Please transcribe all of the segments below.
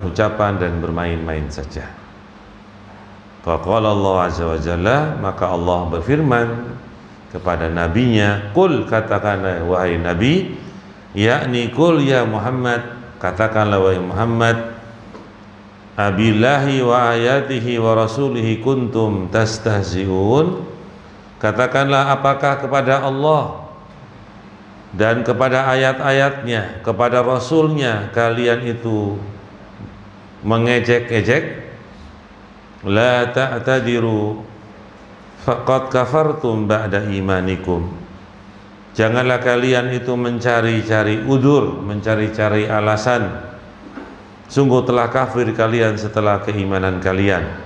ucapan dan bermain-main saja. Faqala Allah azza wa jalla, maka Allah berfirman kepada nabinya, qul, katakanlah wahai nabi, yakni qul ya Muhammad, katakanlah wahai Muhammad, abillahi wa ayatihi wa rasulihi kuntum tastahzi'un, katakanlah apakah kepada Allah dan kepada ayat-ayatnya, kepada Rasulnya kalian itu mengejek-ejek? La ta'tadiru faqad kafartum ba'da imanikum. Janganlah kalian itu mencari-cari udzur, mencari-cari alasan. Sungguh telah kafir kalian setelah keimanan kalian.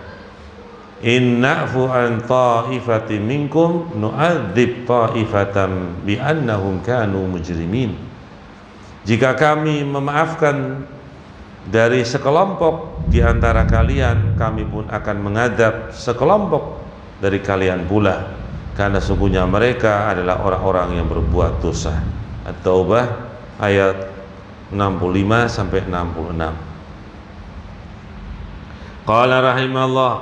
In na'fu an ta'ifatin minkum nu'adzib ta'ifatan bi'annahum kanu mujrimin. Jika kami memaafkan dari sekelompok di antara kalian, kami pun akan mengadab sekelompok dari kalian pula, karena sungguhnya mereka adalah orang-orang yang berbuat dosa. At-Taubah ayat 65 sampai 66. Qala rahimallah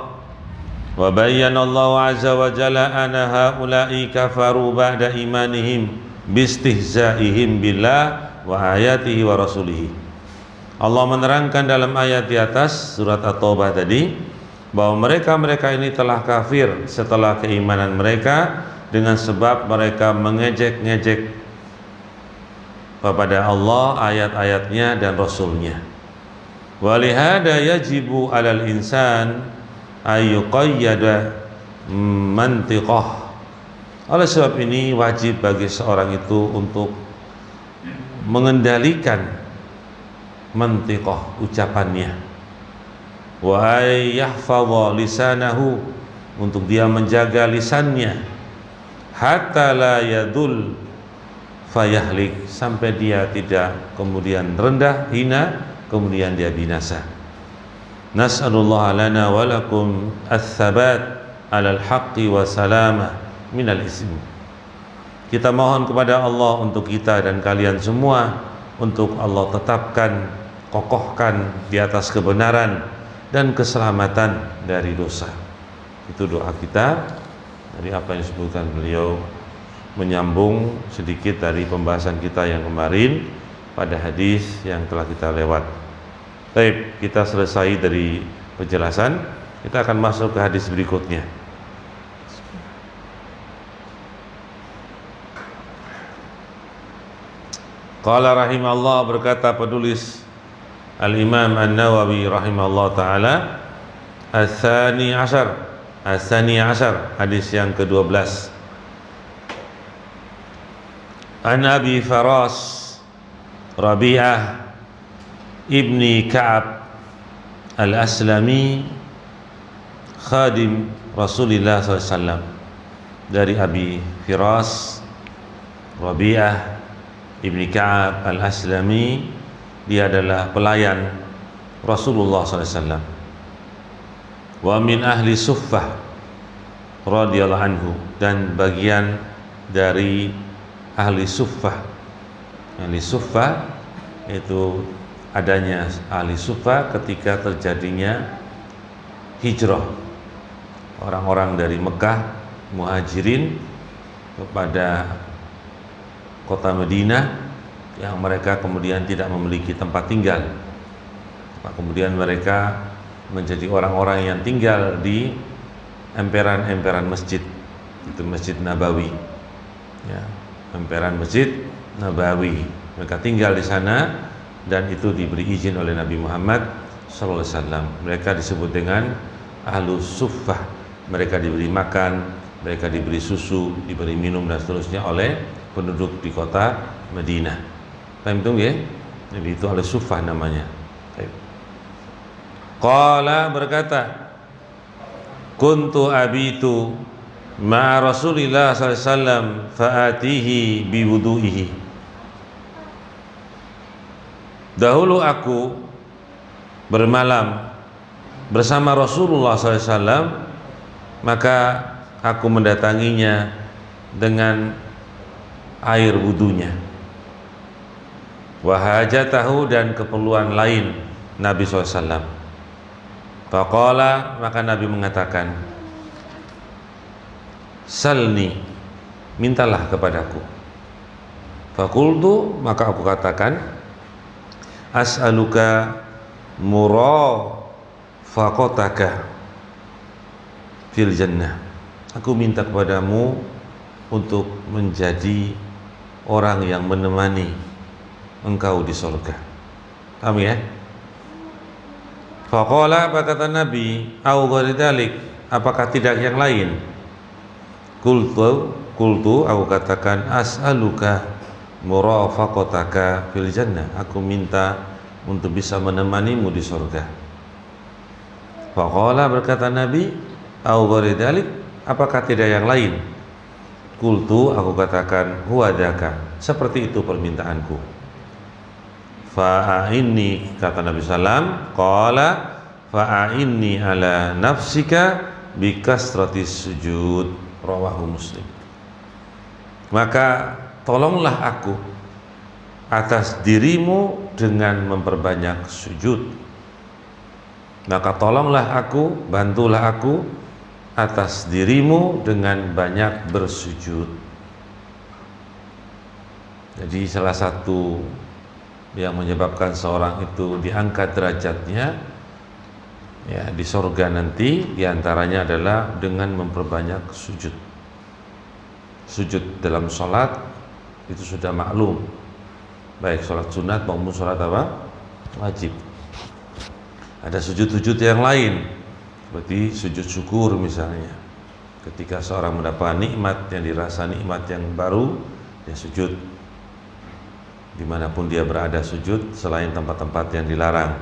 wa bayyana Allah azza wa jalla anna haula'i kafaru ba'da imanihim bistihza'ihim billah wa ayatihi wa rasulihi. Allah menerangkan dalam ayat di atas surat At-Taubah tadi bahwa mereka ini telah kafir setelah keimanan mereka dengan sebab mereka mengejek-ngejek kepada Allah, ayat-ayatnya dan Rasulnya. Walihada yajibu alal insan ayyuqayyada mantiqah. Oleh sebab ini wajib bagi seorang itu untuk mengendalikan mantiqah, ucapannya, wa yahfadha lisanahu, untuk dia menjaga lisannya, hatta la yadul fayahlik, sampai dia tidak kemudian rendah, hina, kemudian dia binasa. Nas'alullah lana wa lakum ats-tsabat 'alal haqqi wa salamah minal ism. Kita mohon kepada Allah untuk kita dan kalian semua, untuk Allah tetapkan, kokohkan di atas kebenaran dan keselamatan dari dosa. Itu doa kita dari apa yang disebutkan beliau, menyambung sedikit dari pembahasan kita yang kemarin pada hadis yang telah kita lewat. Baik, kita selesai dari penjelasan, kita akan masuk ke hadis berikutnya. Qala rahimahullah, berkata penulis Al-Imam An-Nawawi rahimahullah ta'ala, As-Sani Ashar, hadis yang ke-12. An Abi Faras Rabi'ah ibni Ka'ab Al-Aslami khadim Rasulullah SAW. Dari Abi Firas Rabi'ah ibni Ka'ab Al-Aslami, dia adalah pelayan Rasulullah SAW. Wa min ahli Suffah radhiyallahu anhu, dan bagian dari ahli Suffah. Ahli Suffah itu adanya ahli Suffah ketika terjadinya hijrah orang-orang dari Mekah, muhajirin, kepada kota Madinah, yang mereka kemudian tidak memiliki tempat tinggal. Kemudian mereka menjadi orang-orang yang tinggal di emperan-emperan masjid, itu Masjid Nabawi, ya, emperan Masjid Nabawi. Mereka tinggal di sana dan itu diberi izin oleh Nabi Muhammad SAW. Mereka disebut dengan Ahlus Suffah. Mereka diberi makan, mereka diberi susu, diberi minum dan seterusnya oleh penduduk di kota Madinah. Paham itu ya? Jadi itu Ahlus Suffah namanya. Qala, berkata, kuntu abitu ma'a Rasulillah SAW fa'atihi biwudu'ihi. Dahulu aku bermalam bersama Rasulullah SAW, maka aku mendatanginya dengan air wudunya. Wa hajatahu, dan keperluan lain Nabi SAW. Faqala, maka Nabi mengatakan, salni, mintalah kepadaku. Fakultu, maka aku katakan, as'aluka murafaqataka fil jannah. Aku minta kepadamu untuk menjadi orang yang menemani engkau di surga. Paham ya? Faqala, apa kata Nabi, au ghairi dzalik, apakah tidak yang lain? Kultu, aku katakan, as'aluka murafaqataka fil jannah. Aku minta untuk bisa menemanimu di surga. Faqala, berkata Nabi, au ghairi dzalik, apakah tidak yang lain? Kultu, aku katakan, huwa dzaka, seperti itu permintaanku. Fa'inni, kata Nabi sallam, qala fa'inni ala nafsika bikasratis sujud, rawahu Muslim. Maka tolonglah aku atas dirimu dengan memperbanyak sujud. Maka tolonglah aku, bantulah aku atas dirimu dengan banyak bersujud. Jadi salah satu yang menyebabkan seorang itu diangkat derajatnya ya di surga nanti, diantaranya adalah dengan memperbanyak sujud. Sujud dalam sholat itu sudah maklum, baik sholat sunat maupun sholat apa? Wajib. Ada sujud-sujud yang lain, seperti sujud syukur misalnya. Ketika seorang mendapat nikmat yang dirasa nikmat yang baru, dia sujud. Dimanapun dia berada sujud selain tempat-tempat yang dilarang.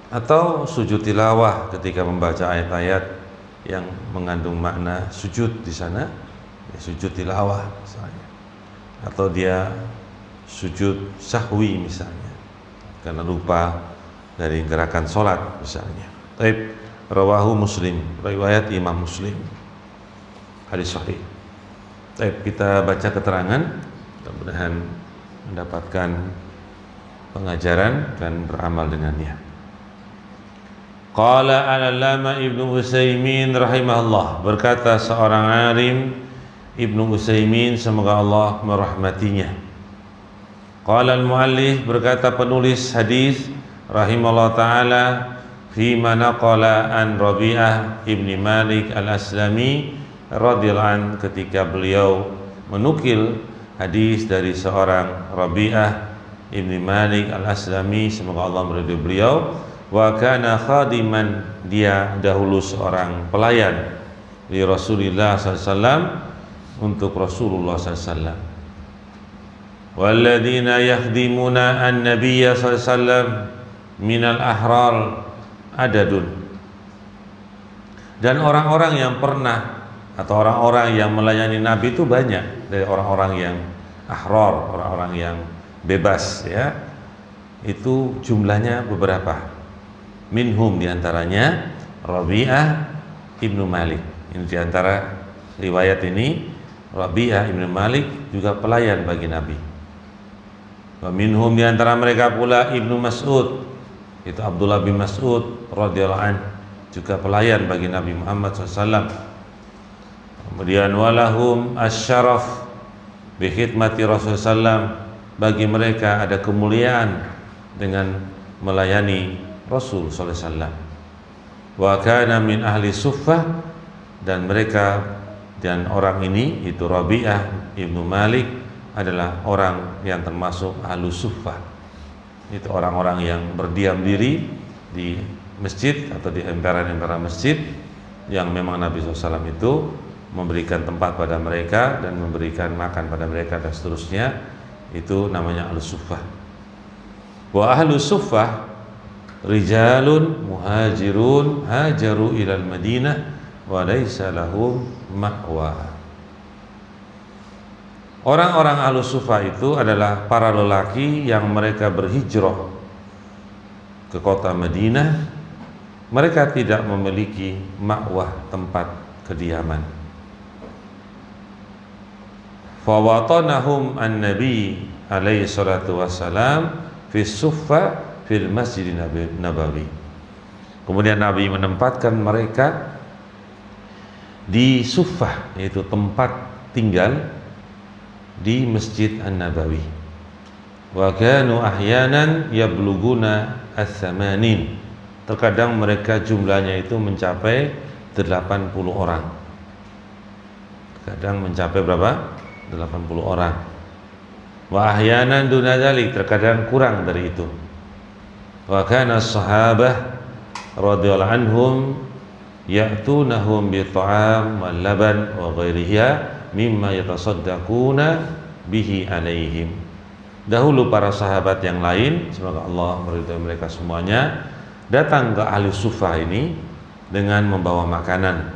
Atau sujud tilawah ketika membaca ayat-ayat yang mengandung makna sujud di sana, ya sujud tilawah misalnya. Atau dia sujud sahwi misalnya, karena lupa dari gerakan sholat misalnya. Taib, rawahu Muslim, riwayat Imam Muslim, hadis sahih. Taib, kita baca keterangan, mudah-mudahan mendapatkan pengajaran dan beramal dengannya. Qala al-Allama Ibnu Utsaimin rahimahullah, berkata seorang alim Ibnu Utsaimin, semoga Allah merahmatinya. Qala al-muallif, berkata penulis hadis rahimahullah taala, fi manaqala an Rabi'ah ibni Malik al-Aslami radhiyallahu an, ketika beliau menukil hadis dari seorang Rabi'ah ibni Malik al-Aslami, semoga Allah meridhai beliau. Wa kana khadiman, dia dahulu seorang pelayan li Rasulillah SAW, untuk Rasulullah SAW. Walladzina yakhdimuna an-nabiyya SAW minal ahrar adadun, dan orang-orang yang pernah atau orang-orang yang melayani Nabi itu banyak, dari orang-orang yang ahrar, orang-orang yang bebas ya, itu jumlahnya beberapa. Minhum, diantaranya Rabi'ah ibnu Malik. Ini diantara riwayat ini, Rabi'ah ibnu Malik juga pelayan bagi Nabi. Wa minhum, diantara mereka pula Ibnu Mas'ud, itu Abdullah bin Mas'ud radhiyallahu anhu, juga pelayan bagi Nabi Muhammad SAW. Kemudian walahum asyaraf bi khidmati Rasulullah SAW, bagi mereka ada kemuliaan dengan melayani Rasul sallallahu alaihi wasallam. Wa kana min ahli suffah, dan mereka dan orang ini, itu Rabi'ah ibnu Malik, adalah orang yang termasuk ahlu suffah. Itu orang-orang yang berdiam diri di masjid atau di emperan-emperan masjid, yang memang Nabi SAW itu memberikan tempat pada mereka dan memberikan makan pada mereka dan seterusnya. Itu namanya ahlu suffah. Wa ahlu suffah rijalun muhajirun hajaru ilal Madinah wa laisa lahum ma'wa. Orang-orang ahlu suffah itu adalah para lelaki yang mereka berhijrah ke kota Madinah. Mereka tidak memiliki ma'wah, tempat kediaman. Fawatanahum an-nabi alaihi salatu wassalam fi suffah fil Masjid Nabawi. Kemudian Nabi menempatkan mereka di suffah, yaitu tempat tinggal di Masjid An-Nabawi. Wa kanu ahyanan yabluguna ats-tsamanin. Terkadang mereka jumlahnya itu mencapai 80 orang. Terkadang mencapai berapa? 80 orang. Wa ahyanan duna dzalik, terkadang kurang dari itu. Wa kana as-sahabah radhiyallahu anhum ya'tunahum bi ta'am wal laban wa ghairiha mimma yatasaddaquna bihi alaihim. Dahulu para sahabat yang lain, semoga Allah meridhai mereka semuanya, datang ke ahli suffah ini dengan membawa makanan,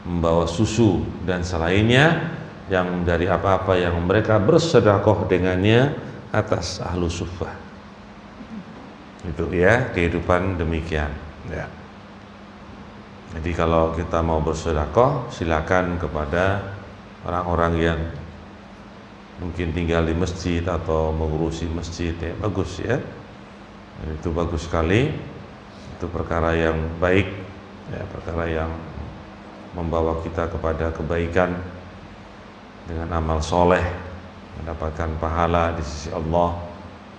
membawa susu dan selainnya yang dari apa-apa yang mereka bersedekah dengannya atas ahlu suffah. Itu ya, kehidupan demikian ya. Jadi kalau kita mau bersedekah, silakan kepada orang-orang yang mungkin tinggal di masjid atau mengurusi masjid ya, bagus ya. Itu bagus sekali. Itu perkara yang baik ya, perkara yang membawa kita kepada kebaikan dengan amal soleh, mendapatkan pahala di sisi Allah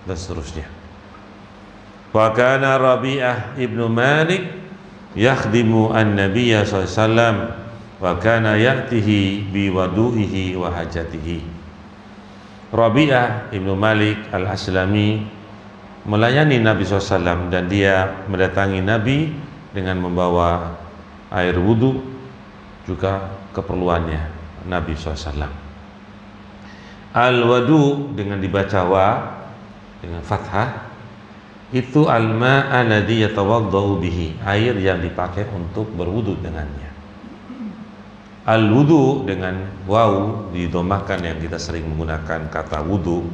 dan seterusnya. Wa kana Rabi'ah ibnu Malik yakhdimu an-nabiyya sallallahu alaihi wasallam wa kana ya'tihi bi wadu'ihi wa hajatihi. Rabi'ah ibnu Malik al-Aslami melayani Nabi SAW dan dia mendatangi Nabi dengan membawa air wudu juga keperluannya Nabi SAW. Al-wadu dengan dibaca wa dengan fathah itu al-ma'a alladhi yatawaddau bihi, air yang dipakai untuk berwudu dengannya. Al-wudu dengan waw didomahkan, yang kita sering menggunakan kata wudu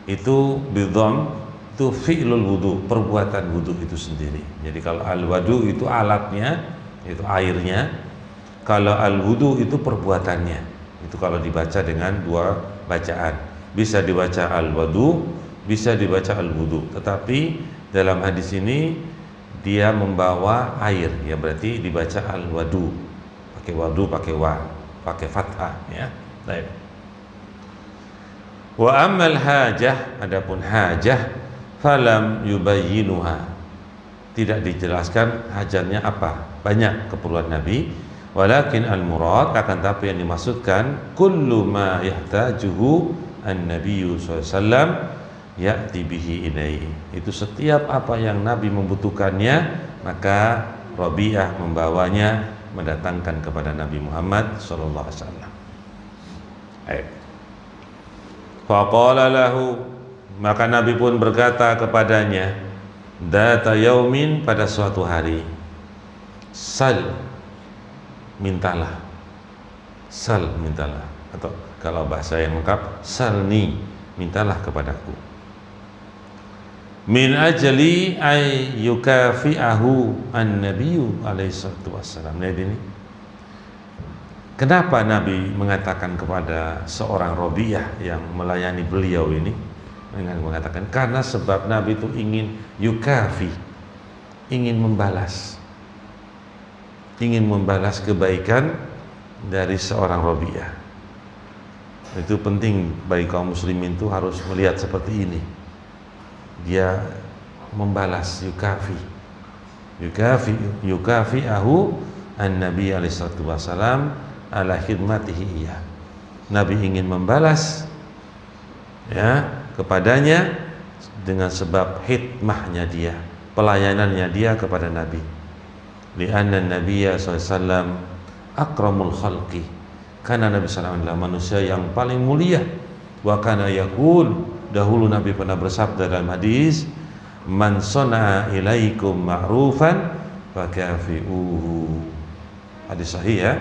itu bidham, itu fi'lul wudu, perbuatan wudu itu sendiri. Jadi kalau al-wadu itu alatnya, itu airnya. Kalau al-wudu itu perbuatannya. Itu kalau dibaca dengan dua bacaan. Bisa dibaca al-wudu, bisa dibaca al-wudu. Tetapi dalam hadis ini dia membawa air, ya berarti dibaca al-wudu. Pakai wudu, pakai wa, pakai fathah ya. Baik. Wa ammal hajah, adapun hajah falam yubayyinuha. Tidak dijelaskan hajatnya apa. Banyak keperluan Nabi. Walakin al-murad, akan tapi yang dimaksudkan kullu ma yahtajuhu an-nabiyyu sallallahu alaihi wasallam ya'ti bihi ilaihi. Itu setiap apa yang Nabi membutuhkannya, maka Rabi'ah membawanya, mendatangkan kepada Nabi Muhammad sallallahu alaihi wasallam. Faqala lahu, maka Nabi pun berkata kepadanya, data yaumin, pada suatu hari, sal, mintalah, sal, mintalah, atau kalau bahasa yang lengkap, salni, mintalah kepadaku, min ajli ay yukafi'ahu an-nabiyyu alaihi salatu wassalam. Nah ini kenapa Nabi mengatakan kepada seorang Rabi'ah yang melayani beliau ini, dengan mengatakan karena sebab Nabi itu ingin yukafi, ingin membalas kebaikan dari seorang Rabi'ah. Itu penting bagi kaum muslimin, itu harus melihat seperti ini. Dia membalas, yukafi ahu an-nabi alaihi salatu wasalam ala khidmatihi iya. Nabi ingin membalas ya kepadanya dengan sebab hikmahnya dia, pelayanannya dia kepada Nabi. Li'anna Nabiyya sallallahu alaihi wasallam akramul khalqi, karena Nabi sallallahu alaihi wasallam manusia yang paling mulia. Wa kana yaqul, dahulu Nabi pernah bersabda dalam hadis, man sana'a ilaikum ma'rufan fakafi'uhu. Hadis sahih ya.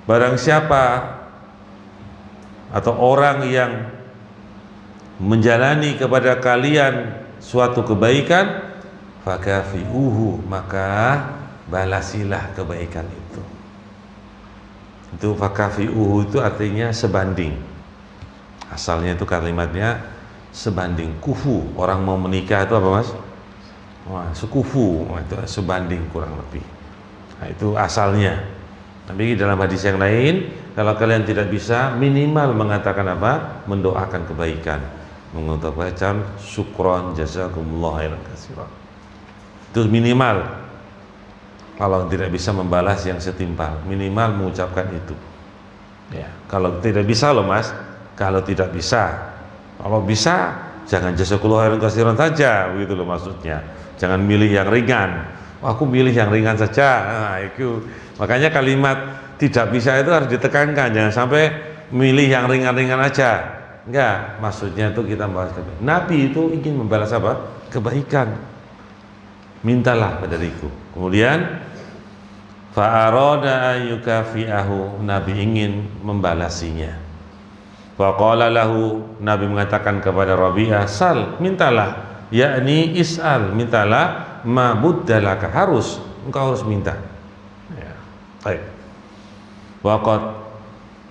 Barang siapa atau orang yang menjalani kepada kalian suatu kebaikan, fakafi'uhu, maka balasilah kebaikan itu. Itu fakafi'uhu itu artinya sebanding. Asalnya itu kalimatnya sebanding. Kufu, orang mau menikah itu apa mas? Wah, sekufu, itu sebanding kurang lebih. Nah, itu asalnya. Tapi dalam hadis yang lain, kalau kalian tidak bisa, minimal mengatakan apa? Mendoakan kebaikan, mengucapkan syukron jazakumullah khairan katsiran. Itu minimal. Kalau tidak bisa membalas yang setimpal, minimal mengucapkan itu. Ya, kalau tidak bisa loh mas, kalau tidak bisa, kalau bisa jangan jazakumullah khairan katsiran saja, begitu loh maksudnya. Jangan milih yang ringan. Aku milih yang ringan saja. Nah, itu makanya kalimat tidak bisa itu harus ditekankan. Jangan sampai milih yang ringan-ringan aja. Enggak, maksudnya itu kita membalas kebaikan. Nabi itu ingin membalas apa? Kebaikan. Mintalah dariku. Kemudian fa'arada yukafi'ahu, Nabi ingin membalasinya. Faqala lahu, Nabi mengatakan kepada Rabi'ah, sal, mintalah. Yakni is'al, mintalah, ma buddalaka, harus, engkau harus minta. Ya. Baik. Waqad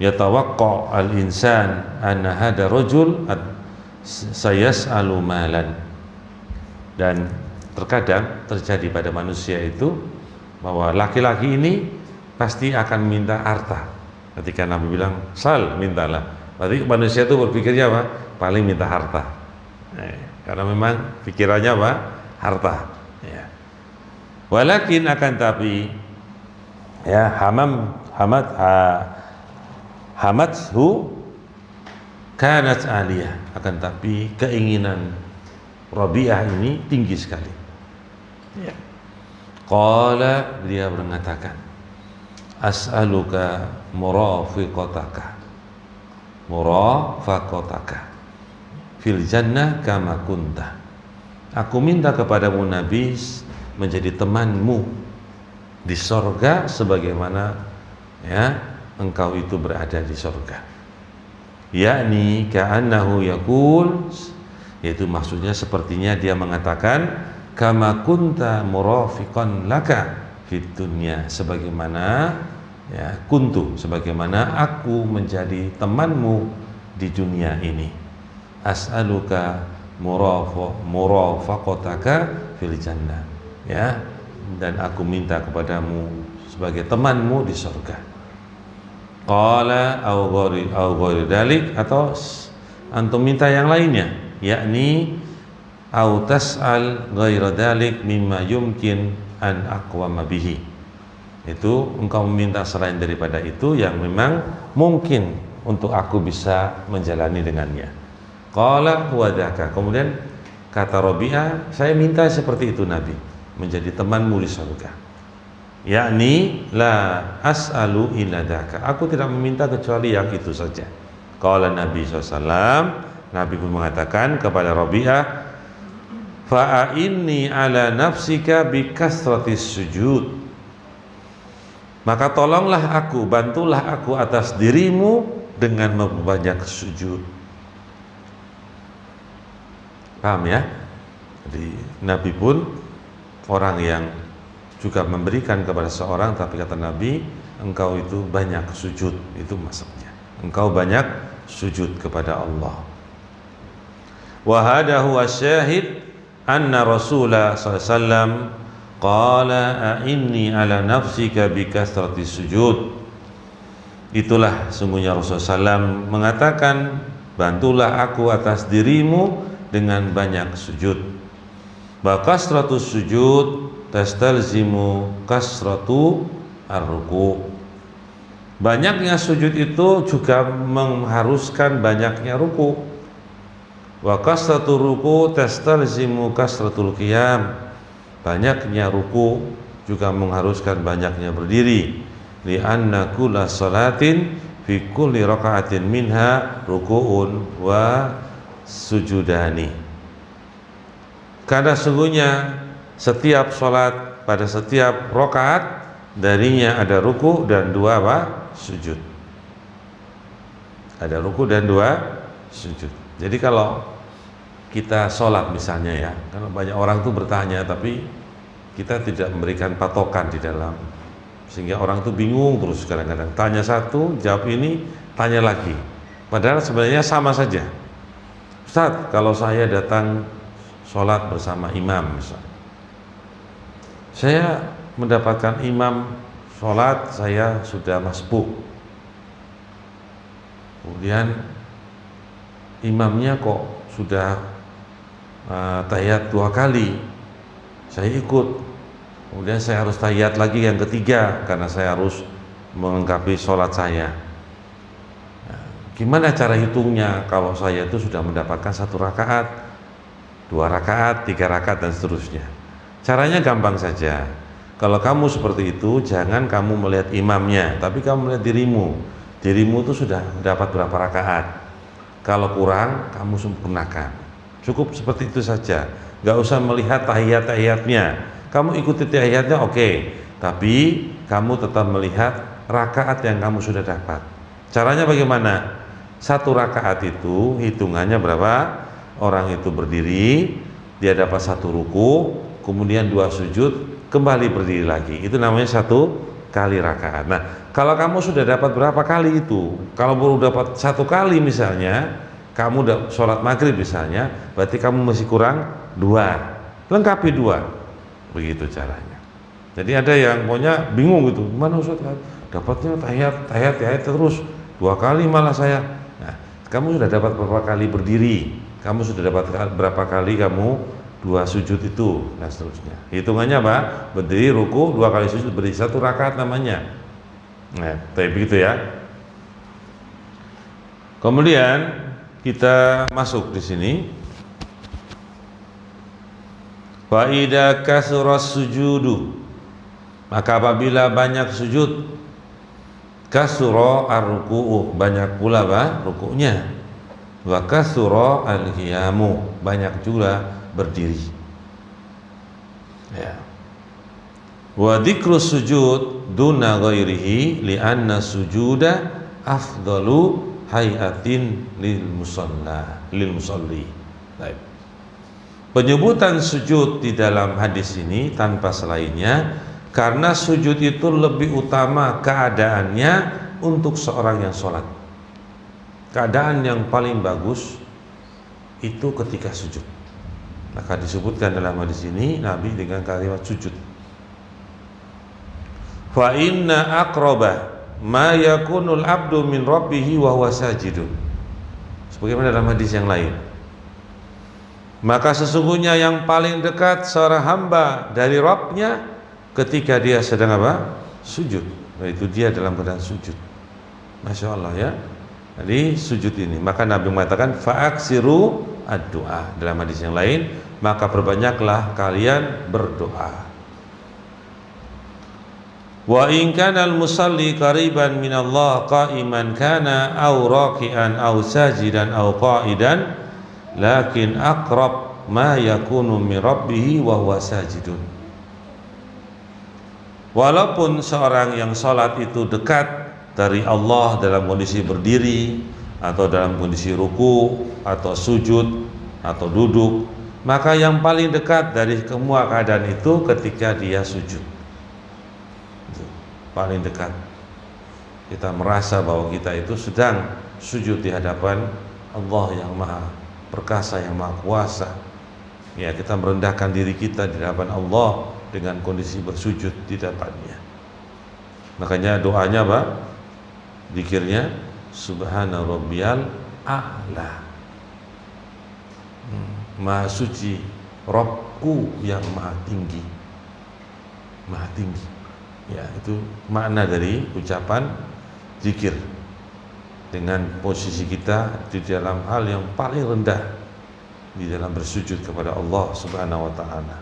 yatawaqqa al-insan anna hada rajul sayas'alu malan. Dan terkadang terjadi pada manusia itu bahwa laki-laki ini pasti akan minta harta. Ketika Nabi bilang sal, mintalah, berarti manusia itu berpikirnya apa? Paling minta harta. Karena memang pikirannya apa? Harta. Ya. Walakin akan tapi ya hamathu kanat aliyah, akan tapi keinginan Rabi'ah ini tinggi sekali. Ya. Qala, dia mengatakan, as'aluka murafaqataka fil jannah kama kunta. Aku minta kepadamu Nabi menjadi temanmu di sorga sebagaimana ya engkau itu berada di sorga. Yakni ka'annahu yaqul, yaitu maksudnya sepertinya dia mengatakan kama kunta murafiqan laka fid dunya, sebagaimana ya kuntu, sebagaimana aku menjadi temanmu di dunia ini. As'aluka murafaqataka fil jannah, ya, dan aku minta kepadamu sebagai temanmu di surga. Qala au ghairi dalik, atau antum minta yang lainnya, yakni au tas'al ghaira dalik mimma yumkin an aqwama bihi, itu engkau meminta selain daripada itu yang memang mungkin untuk aku bisa menjalani dengannya. Qala huwa dzaka, kemudian kata Rabi'ah, saya minta seperti itu Nabi, menjadi temanmu di surga. Yakni la as'alu illa dzaka, aku tidak meminta kecuali yang itu saja. Qala Nabi SAW, Nabi pun mengatakan kepada Rabi'ah, fa'inni ala nafsika bi kasratis sujud, maka tolonglah aku, bantulah aku atas dirimu dengan memperbanyak sujud. Paham ya? Jadi Nabi pun orang yang juga memberikan kepada seorang, tapi kata Nabi, engkau itu banyak sujud, itu maksudnya. Engkau banyak sujud kepada Allah. Wa hadahu asyahid anna Rasulullah SAW qala a'inni ala nafsika bi kasrati sujud. Itulah sungguhnya Rasulullah SAW mengatakan, bantulah aku atas dirimu dengan banyak sujud. Wa kasratus sujud tastalzimu kasratu ar-ruku. Banyaknya sujud itu juga mengharuskan banyaknya ruku. Wa kasratu ruku tastalzimu kasratul qiyam. Banyaknya ruku juga mengharuskan banyaknya berdiri. Li anna kulla salatin fi kulli raka'atin minha ruku'un wa sujudani. Karena sungguhnya setiap sholat, pada setiap rakaat darinya ada ruku dan dua apa? Sujud. Ada ruku dan dua sujud. Jadi kalau kita sholat misalnya ya, karena banyak orang tuh bertanya tapi kita tidak memberikan patokan di dalam, sehingga orang tuh bingung terus, kadang-kadang tanya satu, jawab ini, tanya lagi, padahal sebenarnya sama saja. Ustadz, kalau saya datang sholat bersama imam misalnya, saya mendapatkan imam sholat, saya sudah masbuk, kemudian imamnya kok sudah tahiyat 2 kali, saya ikut, kemudian saya harus tahiyat lagi yang ketiga karena saya harus melengkapi sholat saya. Gimana cara hitungnya kalau saya itu sudah mendapatkan 1 rakaat, 2 rakaat, 3 rakaat dan seterusnya? Caranya gampang saja. Kalau kamu seperti itu, jangan kamu melihat imamnya, tapi kamu melihat dirimu. Dirimu itu sudah dapat berapa rakaat. Kalau kurang, kamu sempurnakan. Cukup seperti itu saja. Gak usah melihat tahiyat-tahiyatnya. Kamu ikuti tahiyatnya oke, tapi kamu tetap melihat rakaat yang kamu sudah dapat. Caranya bagaimana? 1 rakaat itu hitungannya berapa? Orang itu berdiri, dia dapat 1 ruku, kemudian 2 sujud, kembali berdiri lagi. Itu namanya 1 kali rakaat. Nah, kalau kamu sudah dapat berapa kali itu? Kalau baru dapat 1 kali misalnya, kamu udah sholat maghrib misalnya, berarti kamu masih kurang 2. Lengkapi 2. Begitu caranya. Jadi ada yang pokoknya bingung gitu, gimana Ustaz? Dapatnya tahiyat terus 2 kali malah saya. Nah, kamu sudah dapat berapa kali berdiri? Kamu sudah dapat berapa kali kamu 2 sujud itu, dan seterusnya. Hitungannya apa? Berdiri, ruku, 2 kali sujud, berdiri 1 rakaat namanya. Nah, kayak begitu ya. Kemudian kita masuk di sini. Fa idza kasuras sujudu, maka apabila banyak sujud, kasura ar-ruku'u, banyak pula rukuknya, wa kasura al-qiyamu, banyak juga berdiri. Ya. Wa dzikru sujud duna ghairihi li'anna sujuda afdalu hayatin lil musalli. Baik. Penyebutan sujud di dalam hadis ini tanpa selainnya, karena sujud itu lebih utama keadaannya untuk seorang yang sholat. Keadaan yang paling bagus itu ketika sujud. Maka disebutkan dalam hadis ini Nabi dengan kalimat sujud. Fa inna aqraba ma yakunul abdu min rabbihi wa huwa sajidun. Sebagaimana dalam hadis yang lain. Maka sesungguhnya yang paling dekat seorang hamba dari Rabbnya ketika dia sedang apa? Sujud. Yaitu dia dalam keadaan sujud. Masya Allah ya. Jadi sujud ini. Maka Nabi mengatakan fa'aksiru ad-du'a. Dalam hadis yang lain, maka perbanyaklah kalian berdoa. Wa in kana al-musalli qariban min Allah qa'iman kana aw raki'an aw sajidan aw qa'idan lakin aqrab ma yakunu min rabbih wa huwa sajidun. Walaupun seorang yang salat itu dekat dari Allah dalam kondisi berdiri atau dalam kondisi ruku atau sujud atau duduk, maka yang paling dekat dari semua keadaan itu ketika dia sujud. Paling dekat kita merasa bahwa kita itu sedang sujud di hadapan Allah yang maha perkasa, yang maha kuasa. Ya, kita merendahkan diri kita di hadapan Allah dengan kondisi bersujud di depannya. Makanya doanya apa? Zikirnya subhana rabbiyal a'la. Maha suci Rabbku yang maha tinggi. Maha tinggi. Ya, itu makna dari ucapan zikir. Dengan posisi kita di dalam hal yang paling rendah, di dalam bersujud kepada Allah Subhanahu wa taala.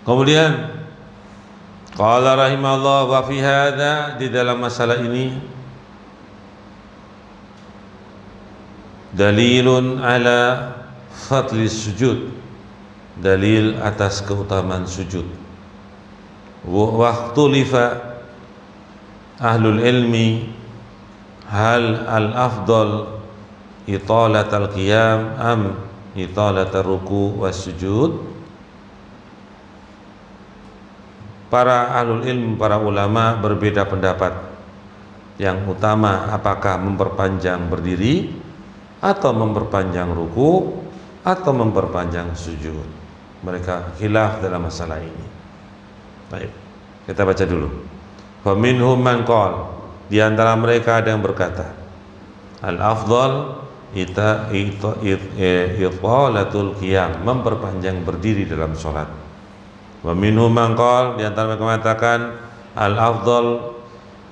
Kemudian qala rahimahullah wa fi hadza, di dalam masalah ini dalilun ala fadli sujud, dalil atas keutamaan sujud. Wa ikhtulifa ahlul ilmi hal al-afdal italat al-qiyam am italat al-ruku was sujud. Para ahlul ilmi, para ulama berbeda pendapat. Yang utama apakah memperpanjang berdiri atau memperpanjang ruku atau memperpanjang sujud. Mereka khilaf dalam masalah ini. Baik, kita baca dulu. Faminhum man qala, di antara mereka ada yang berkata, al-afdal italatul qiyam, memperpanjang berdiri dalam sholat. Wa minhum man qala, di antara mereka mengatakan al-afdal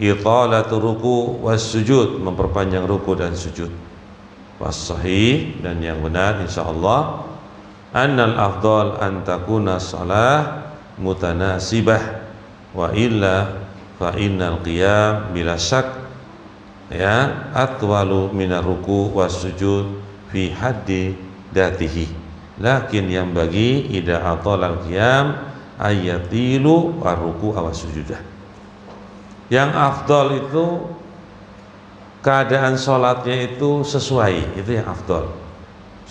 italatul ruku was sujud, memperpanjang ruku dan sujud. Was sahih, dan yang benar insyaallah annal afdal an takuna shalah mutanasibah wa illa fa innal qiyam bila syak ya atwalu minar ruku was sujud fi haddi datihi, lakin yang bagi ida atalal qiyam ayatilu wa ruku awas sujudah. Yang afdal itu keadaan sholatnya itu sesuai, itu yang afdal,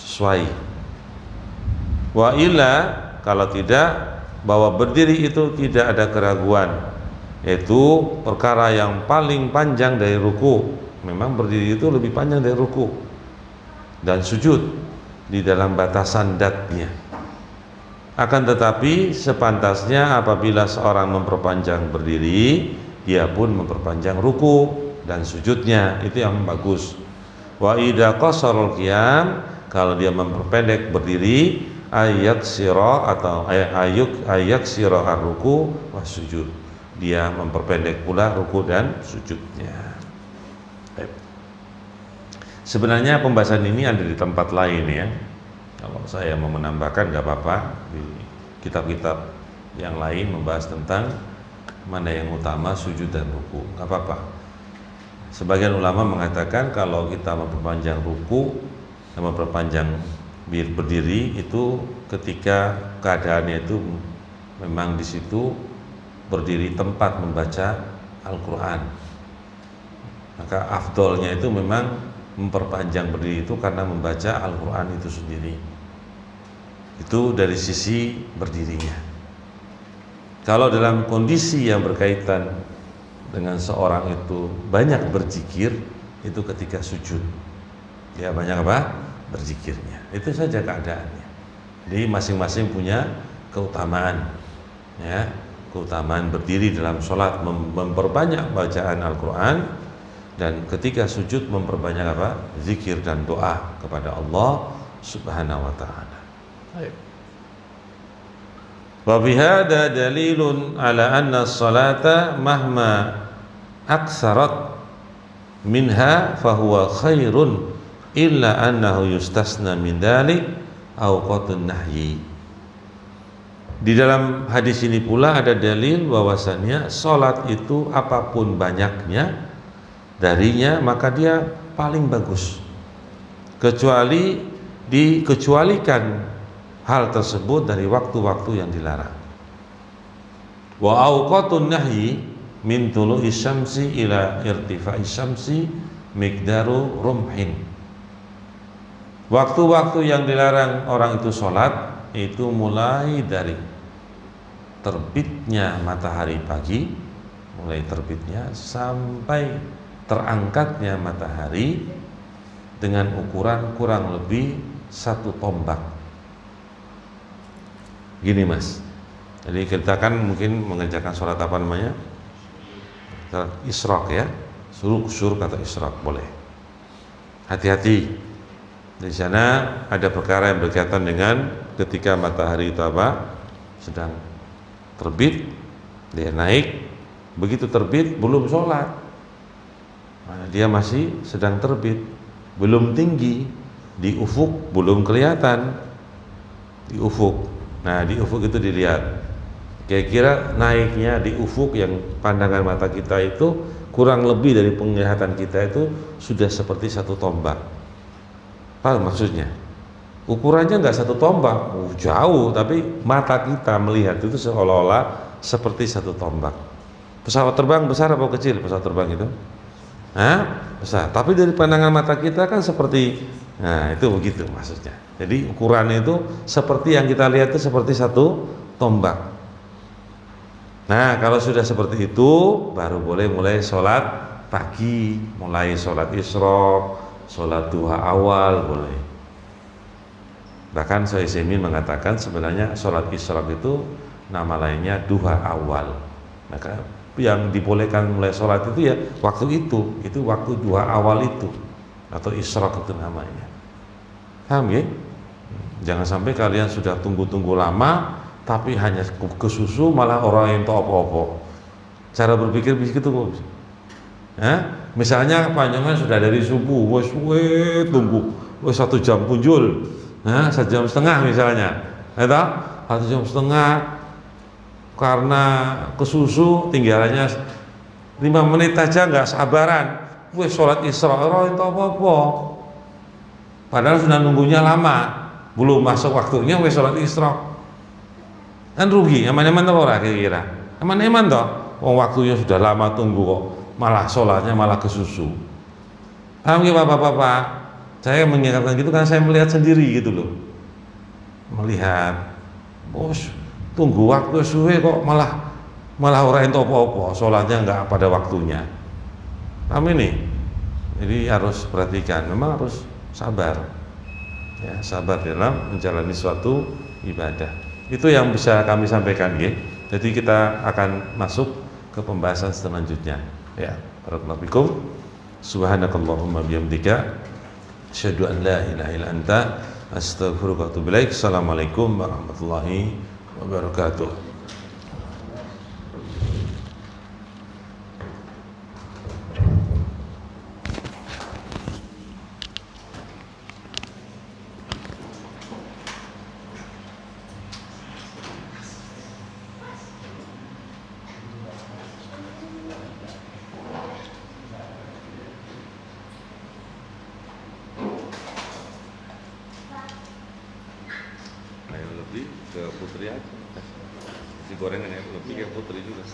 sesuai. Wa illa, kalau tidak, bahwa berdiri itu tidak ada keraguan, yaitu perkara yang paling panjang dari ruku. Memang berdiri itu lebih panjang dari ruku dan sujud di dalam batasan datnya. Akan tetapi sepantasnya apabila seorang memperpanjang berdiri, dia pun memperpanjang ruku dan sujudnya, itu yang bagus. Wa idza qasarul qiyam, kalau dia memperpendek berdiri, ayak sira atau ayak sira ar-ruku was sujud, dia memperpendek pula ruku dan sujudnya. Sebenarnya pembahasan ini ada di tempat lain ya. Kalau saya mau menambahkan nggak apa-apa, di kitab-kitab yang lain membahas tentang mana yang utama, sujud dan ruku, nggak apa-apa. Sebagian ulama mengatakan kalau kita memperpanjang ruku dan memperpanjang berdiri itu ketika keadaannya itu memang di situ berdiri tempat membaca Al-Quran, maka afdolnya itu memang memperpanjang berdiri itu karena membaca Al-Quran itu sendiri. Itu dari sisi berdirinya. Kalau dalam kondisi yang berkaitan dengan seorang itu banyak berzikir, itu ketika sujud, ya banyak apa? Berzikirnya. Itu saja keadaannya. Jadi masing-masing punya keutamaan, ya, keutamaan berdiri dalam sholat memperbanyak bacaan Al-Quran, dan ketika sujud memperbanyak apa? Zikir dan doa kepada Allah Subhanahu wa ta'ala. Wa bihada dalilun ala anna as-salata mahma aksarat minha fahuwa khairun illa annahu yustasna min dhalik awqatun nahyi. Di dalam hadis ini pula ada dalil bahwasannya salat itu apapun banyaknya darinya maka dia paling bagus, kecuali dikecualikan hal tersebut dari waktu-waktu yang dilarang. Wa awqatun nahyi min tulu'i syamsi ila irtifa'i syamsi miqdaru rumhin. Waktu-waktu yang dilarang orang itu sholat itu mulai dari terbitnya matahari pagi, mulai terbitnya sampai terangkatnya matahari dengan ukuran kurang lebih 1 tombak. Gini mas, jadi kita kan mungkin mengerjakan sholat apa namanya, sholat isyraq ya, syuruk atau isyraq boleh. Hati-hati, di sana ada perkara yang berkaitan dengan ketika matahari itu apa, sedang terbit, dia naik, begitu terbit belum sholat, dia masih sedang terbit, belum tinggi, di ufuk belum kelihatan, di ufuk. Nah di ufuk itu dilihat, kira-kira naiknya di ufuk yang pandangan mata kita itu kurang lebih dari penglihatan kita itu sudah seperti 1 tombak. Paham maksudnya? Ukurannya nggak 1 tombak, jauh, tapi mata kita melihat itu seolah-olah seperti 1 tombak. Pesawat terbang besar apa kecil pesawat terbang itu? Besar. Tapi dari pandangan mata kita kan seperti, nah itu begitu maksudnya. Jadi ukurannya itu seperti yang kita lihat itu seperti 1 tombak. Nah kalau sudah seperti itu baru boleh mulai sholat pagi, mulai sholat isyraq, sholat duha awal boleh. Bahkan Syaikh mengatakan sebenarnya sholat isyraq itu nama lainnya duha awal. Maka yang dibolehkan mulai sholat itu ya waktu itu waktu duha awal itu atau isyraq itu namanya. Paham ya? Jangan sampai kalian sudah tunggu-tunggu lama tapi hanya ke susu malah orang yang tahu apa-apa. Cara berpikir begitu kok. Misalnya panjangnya sudah dari subuh, wes tunggu, wes 1 jam punjul, 1 jam setengah misalnya, itu 1 jam setengah karena ke susu tinggalannya 5 menit aja nggak sabaran, wes sholat isra orang itu apa-apa. Padahal sudah nunggunya lama, belum masuk waktunya wes sholat isra. Kan rugi, eman-eman tuh orang kira-kira, eman-eman toh, waktunya sudah lama tunggu kok. Malah sholatnya malah ke susu. Paham ya bapak-bapak? Saya mengingatkan gitu karena saya melihat sendiri gitu loh. Melihat, bos tunggu waktu suwe kok malah orang itu apa-apa, sholatnya nggak pada waktunya. Paham ini? Jadi harus perhatikan, memang harus sabar. Ya, sabar dalam menjalani suatu ibadah. Itu yang bisa kami sampaikan ya. Jadi kita akan masuk ke pembahasan selanjutnya. Ya, barakallahu fikum. Subhanakallahumma bihamdika asyhadu an la ilaha illa anta astaghfiruka wa atubu ilaik. Assalamualaikum warahmatullahi wabarakatuh. Lebih ke putri aja, si gorengan ya lebih ke putri juga.